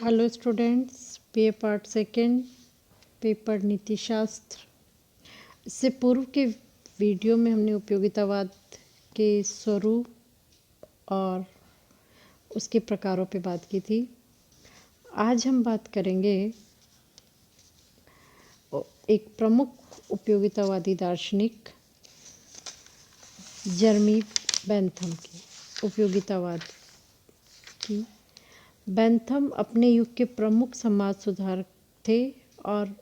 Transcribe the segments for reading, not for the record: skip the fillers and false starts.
Hello students, BA part second, paper नीति शास्त्र। इससे पूर्व के वीडियो में हमने उपयोगितावाद के स्वरूप और उसके प्रकारों पे बात की थी। आज हम बात करेंगे एक प्रमुख उपयोगितावादी दार्शनिक जर्मी बेंथम की उपयोगितावाद की। बेंथम अपने युग के प्रमुख समाज सुधारक थे और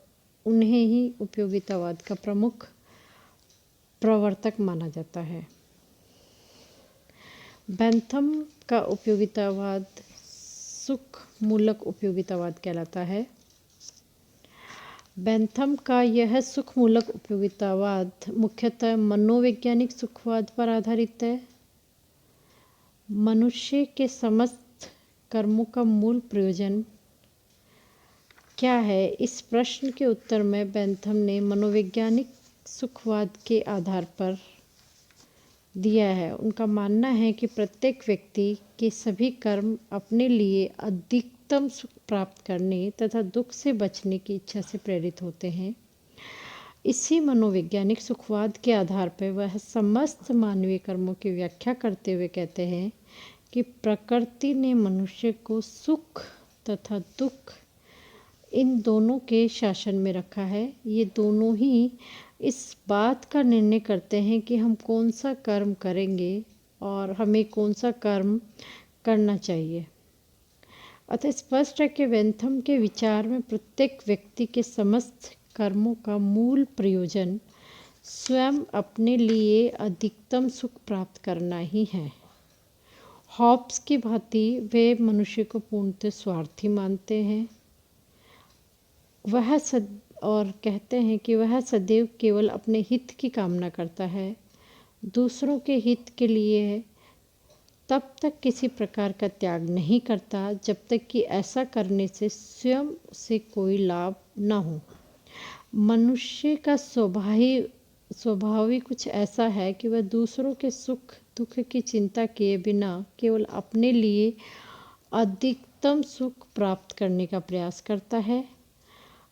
उन्हें ही उपयोगितावाद का प्रमुख प्रवर्तक माना जाता है। बेंथम का उपयोगितावाद सुख मूलक उपयोगितावाद कहलाता है। बेंथम का यह सुख मूलक उपयोगितावाद मुख्यतः मनोवैज्ञानिक सुखवाद पर आधारित है। मनुष्य के समस्त कर्मों का मूल प्रयोजन क्या है, इस प्रश्न के उत्तर में बेंथम ने मनोवैज्ञानिक सुखवाद के आधार पर दिया है। उनका मानना है कि प्रत्येक व्यक्ति के सभी कर्म अपने लिए अधिकतम सुख प्राप्त करने तथा दुख से बचने की इच्छा से प्रेरित होते हैं। इसी मनोवैज्ञानिक सुखवाद के आधार पर वह समस्त मानवीय कर्मों की व्याख्या करते हुए कहते हैं कि प्रकृति ने मनुष्य को सुख तथा दुख इन दोनों के शासन में रखा है। ये दोनों ही इस बात का निर्णय करते हैं कि हम कौन सा कर्म करेंगे और हमें कौन सा कर्म करना चाहिए। अतः स्पष्ट है कि बेंथम के विचार में प्रत्येक व्यक्ति के समस्त कर्मों का मूल प्रयोजन स्वयं अपने लिए अधिकतम सुख प्राप्त करना ही है। हॉब्स की भांति वे मनुष्य को पूर्णतः स्वार्थी मानते हैं। और कहते हैं कि वह सदैव केवल अपने हित की कामना करता है, दूसरों के हित के लिए तब तक किसी प्रकार का त्याग नहीं करता जब तक कि ऐसा करने से स्वयं से कोई लाभ न हो। मनुष्य का स्वभाव ही कुछ ऐसा है कि वह दूसरों के सुख दुख की चिंता किए बिना केवल अपने लिए अधिकतम सुख प्राप्त करने का प्रयास करता है।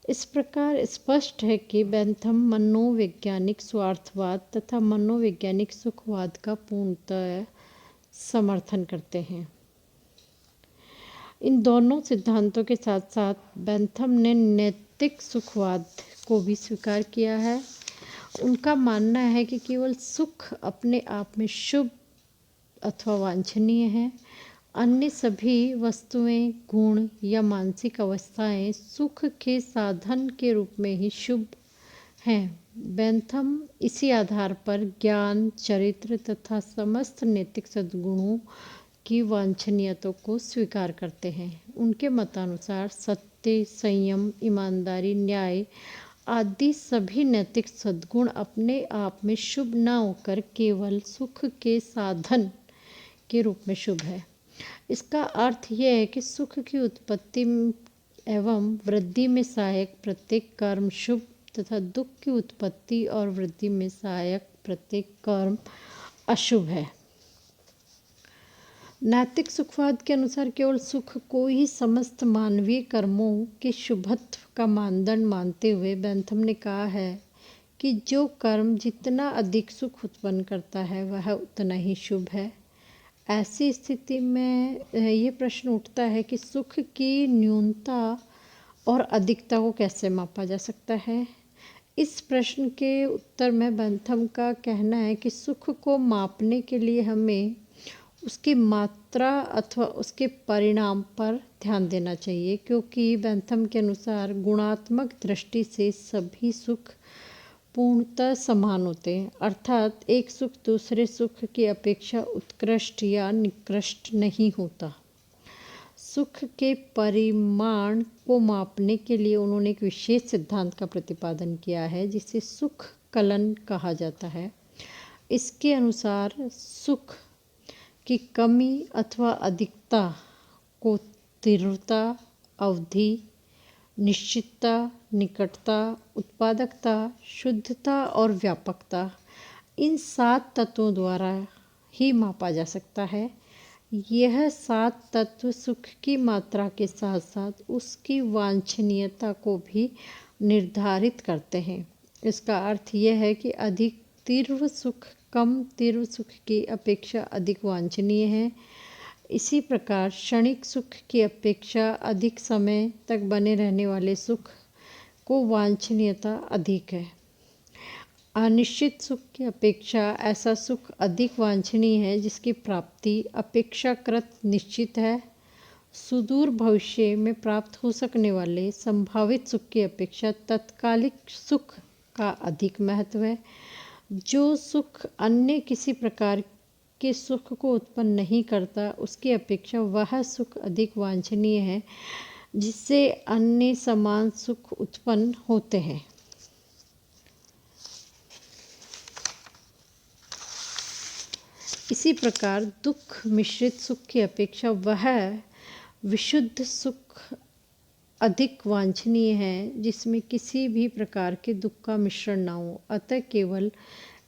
इस प्रकार स्पष्ट है कि बेंथम मनोवैज्ञानिक स्वार्थवाद तथा मनोवैज्ञानिक सुखवाद का पूर्णतः समर्थन करते हैं। इन दोनों सिद्धांतों के साथ साथ बेंथम ने नैतिक सुखवाद को भी स्वीकार किया है। उनका मानना है कि केवल सुख अपने आप में शुभ अथवा वांछनीय है। अन्य सभी वस्तुएं, गुण या मानसिक अवस्थाएं सुख के साधन के रूप में ही शुभ हैं। बेंथम इसी आधार पर ज्ञान, चरित्र तथा समस्त नैतिक सद्गुणों की वांछनीयता को स्वीकार करते हैं। उनके मतानुसार सत्य, संयम, ईमानदारी, न्याय आदि सभी नैतिक सद्गुण अपने आप में शुभ न होकर केवल सुख के साधन के रूप में शुभ है। इसका अर्थ यह है कि सुख की उत्पत्ति एवं वृद्धि में सहायक प्रत्येक कर्म शुभ तथा दुख की उत्पत्ति और वृद्धि में सहायक प्रत्येक कर्म अशुभ है। नैतिक सुखवाद के अनुसार केवल सुख को ही समस्त मानवीय कर्मों के शुभत्व का मानदंड मानते हुए बेंथम ने कहा है कि जो कर्म जितना अधिक सुख उत्पन्न करता है वह उतना ही शुभ है। ऐसी स्थिति में ये प्रश्न उठता है कि सुख की न्यूनता और अधिकता को कैसे मापा जा सकता है। इस प्रश्न के उत्तर में बेंथम का कहना है कि सुख को मापने के लिए हमें उसकी मात्रा अथवा उसके परिणाम पर ध्यान देना चाहिए, क्योंकि बेंथम के अनुसार गुणात्मक दृष्टि से सभी सुख पूर्णतः समान होते हैं। अर्थात एक सुख दूसरे सुख की अपेक्षा उत्कृष्ट या निकृष्ट नहीं होता। सुख के परिमाण को मापने के लिए उन्होंने एक विशेष सिद्धांत का प्रतिपादन किया है जिसे सुख कलन कहा जाता है। इसके अनुसार सुख की कमी अथवा अधिकता को तीव्रता, अवधि, निश्चितता, निकटता, उत्पादकता, शुद्धता और व्यापकता इन 7 तत्वों द्वारा ही मापा जा सकता है। यह 7 तत्व सुख की मात्रा के साथ साथ उसकी वांछनीयता को भी निर्धारित करते हैं। इसका अर्थ यह है कि अधिक तीव्र सुख कम तीव्र सुख की अपेक्षा अधिक वांछनीय है। इसी प्रकार क्षणिक सुख की अपेक्षा अधिक समय तक बने रहने वाले सुख को वांछनीयता अधिक है। अनिश्चित सुख की अपेक्षा ऐसा सुख अधिक वांछनीय है जिसकी प्राप्ति अपेक्षाकृत निश्चित है। सुदूर भविष्य में प्राप्त हो सकने वाले संभावित सुख की अपेक्षा तत्कालिक सुख का अधिक महत्व है। जो सुख अन्य किसी प्रकार के सुख को उत्पन्न नहीं करता, उसकी अपेक्षा वह सुख अधिक वांछनीय है जिससे अन्य समान सुख उत्पन्न होते हैं। इसी प्रकार दुख मिश्रित सुख की अपेक्षा वह विशुद्ध सुख अधिक वांछनीय है जिसमें किसी भी प्रकार के दुख का मिश्रण न हो। अतः केवल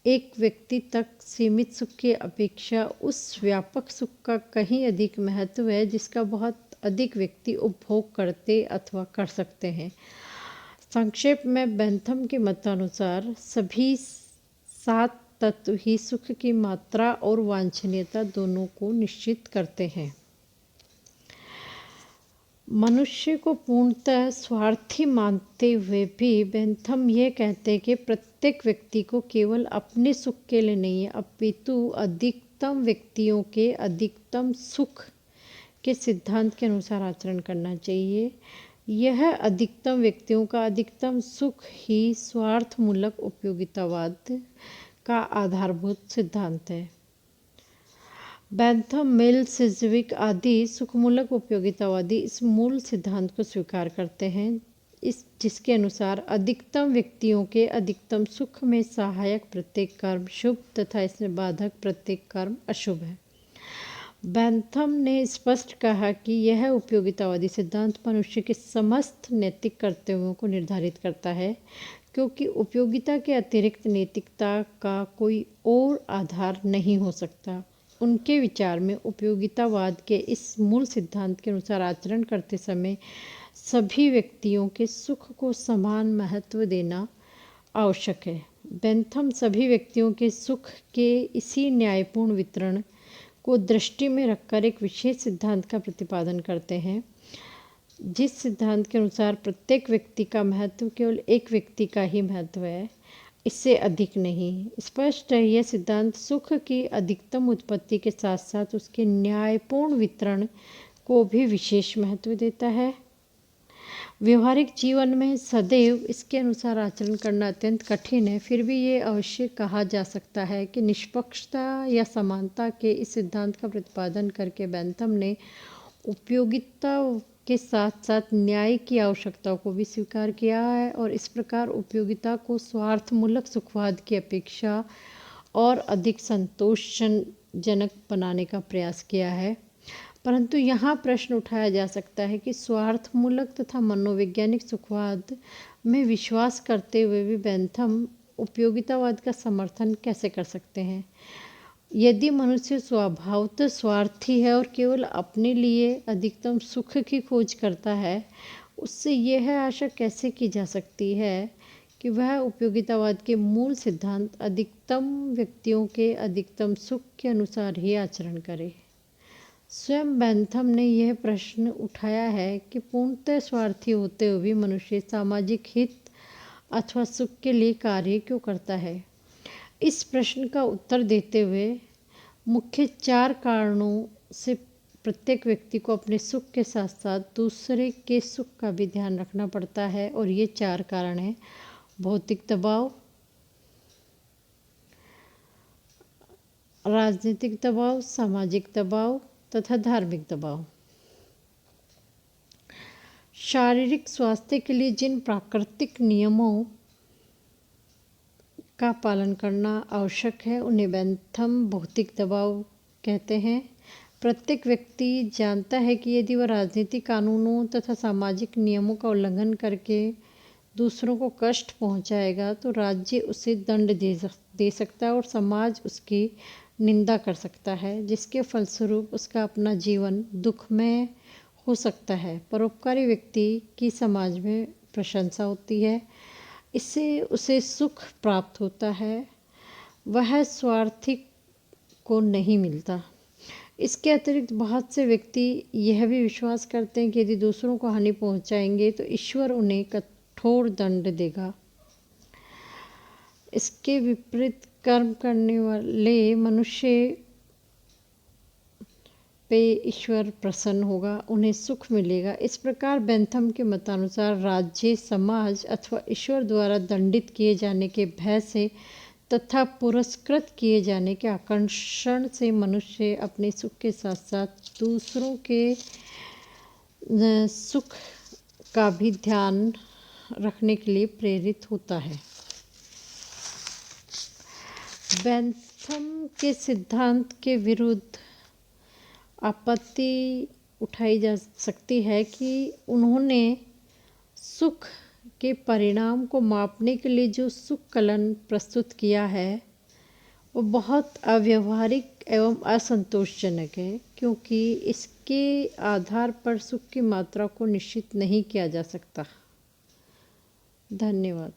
एक व्यक्ति तक सीमित सुख की अपेक्षा उस व्यापक सुख का कहीं अधिक महत्व है जिसका बहुत अधिक व्यक्ति उपभोग करते अथवा कर सकते हैं। संक्षेप में बेंथम के मतानुसार सभी 7 तत्व ही सुख की मात्रा और वांछनीयता दोनों को निश्चित करते हैं। मनुष्य को पूर्णतः स्वार्थी मानते हुए भी बेंथम यह कहते हैं कि प्रत्येक व्यक्ति को केवल अपने सुख के लिए नहीं अपितु अधिकतम व्यक्तियों के अधिकतम सुख के सिद्धांत के अनुसार आचरण करना चाहिए। यह अधिकतम व्यक्तियों का अधिकतम सुख ही स्वार्थमूलक उपयोगितावाद का आधारभूत सिद्धांत है। बेंथम, मिल, सिज़विक आदि सुखमूलक उपयोगितावादी इस मूल सिद्धांत को स्वीकार करते हैं जिसके अनुसार अधिकतम व्यक्तियों के अधिकतम सुख में सहायक प्रत्येक कर्म शुभ तथा इसमें बाधक प्रत्येक कर्म अशुभ है। बेंथम ने स्पष्ट कहा कि यह उपयोगितावादी सिद्धांत मनुष्य के समस्त नैतिक कर्तव्यों को निर्धारित करता है क्योंकि उपयोगिता के अतिरिक्त नैतिकता का कोई और आधार नहीं हो सकता। उनके विचार में उपयोगितावाद के इस मूल सिद्धांत के अनुसार आचरण करते समय सभी व्यक्तियों के सुख को समान महत्व देना आवश्यक है। बेंथम सभी व्यक्तियों के सुख के इसी न्यायपूर्ण वितरण को दृष्टि में रखकर एक विशेष सिद्धांत का प्रतिपादन करते हैं, जिस सिद्धांत के अनुसार प्रत्येक व्यक्ति का महत्व केवल एक व्यक्ति का ही महत्व है, इससे अधिक नहीं। स्पष्ट है, यह सिद्धांत सुख की अधिकतम उत्पत्ति के साथ साथ उसके न्यायपूर्ण वितरण को भी विशेष महत्व देता है। व्यवहारिक जीवन में सदैव इसके अनुसार आचरण करना अत्यंत कठिन है, फिर भी ये अवश्य कहा जा सकता है कि निष्पक्षता या समानता के इस सिद्धांत का प्रतिपादन करके बेंथम ने उपयोगिता के साथ साथ न्याय की आवश्यकता को भी स्वीकार किया है और इस प्रकार उपयोगिता को स्वार्थमूलक सुखवाद की अपेक्षा और अधिक संतोषजनक बनाने का प्रयास किया है। परंतु यहाँ प्रश्न उठाया जा सकता है कि स्वार्थमूलक तथा मनोवैज्ञानिक सुखवाद में विश्वास करते हुए भी बेंथम उपयोगितावाद का समर्थन कैसे कर सकते हैं। यदि मनुष्य स्वभावतः स्वार्थी है और केवल अपने लिए अधिकतम सुख की खोज करता है, उससे यह आशा कैसे की जा सकती है कि वह उपयोगितावाद के मूल सिद्धांत अधिकतम व्यक्तियों के अधिकतम सुख के अनुसार ही आचरण करे। स्वयं बेंथम ने यह प्रश्न उठाया है कि पूर्णतः स्वार्थी होते हुए भी मनुष्य सामाजिक हित अथवा सुख के लिए कार्य क्यों करता है। इस प्रश्न का उत्तर देते हुए मुख्य 4 कारणों से प्रत्येक व्यक्ति को अपने सुख के साथ साथ दूसरे के सुख का भी ध्यान रखना पड़ता है और ये 4 कारण हैं: भौतिक दबाव, राजनीतिक दबाव, सामाजिक दबाव तथा धार्मिक दबाव। शारीरिक स्वास्थ्य के लिए जिन प्राकृतिक नियमों का पालन करना आवश्यक है उन्हें बेंथम भौतिक दबाव कहते हैं। प्रत्येक व्यक्ति जानता है कि यदि वह राजनीतिक कानूनों तथा सामाजिक नियमों का उल्लंघन करके दूसरों को कष्ट पहुंचाएगा तो राज्य उसे दंड दे सकता है और समाज उसकी निंदा कर सकता है, जिसके फलस्वरूप उसका अपना जीवन दुखमय हो सकता है। परोपकारी व्यक्ति की समाज में प्रशंसा होती है, इससे उसे सुख प्राप्त होता है, वह स्वार्थी को नहीं मिलता। इसके अतिरिक्त बहुत से व्यक्ति यह भी विश्वास करते हैं कि यदि दूसरों को हानि पहुंचाएंगे तो ईश्वर उन्हें कठोर दंड देगा। इसके विपरीत कर्म करने वाले मनुष्य पे ईश्वर प्रसन्न होगा, उन्हें सुख मिलेगा। इस प्रकार बेंथम के मतानुसार राज्य, समाज अथवा ईश्वर द्वारा दंडित किए जाने के भय से तथा पुरस्कृत किए जाने के आकर्षण से मनुष्य अपने सुख के साथ साथ दूसरों के सुख का भी ध्यान रखने के लिए प्रेरित होता है। बेंथम के सिद्धांत के विरुद्ध आपत्ति उठाई जा सकती है कि उन्होंने सुख के परिणाम को मापने के लिए जो सुख कलन प्रस्तुत किया है वो बहुत अव्यवहारिक एवं असंतोषजनक है, क्योंकि इसके आधार पर सुख की मात्रा को निश्चित नहीं किया जा सकता। धन्यवाद।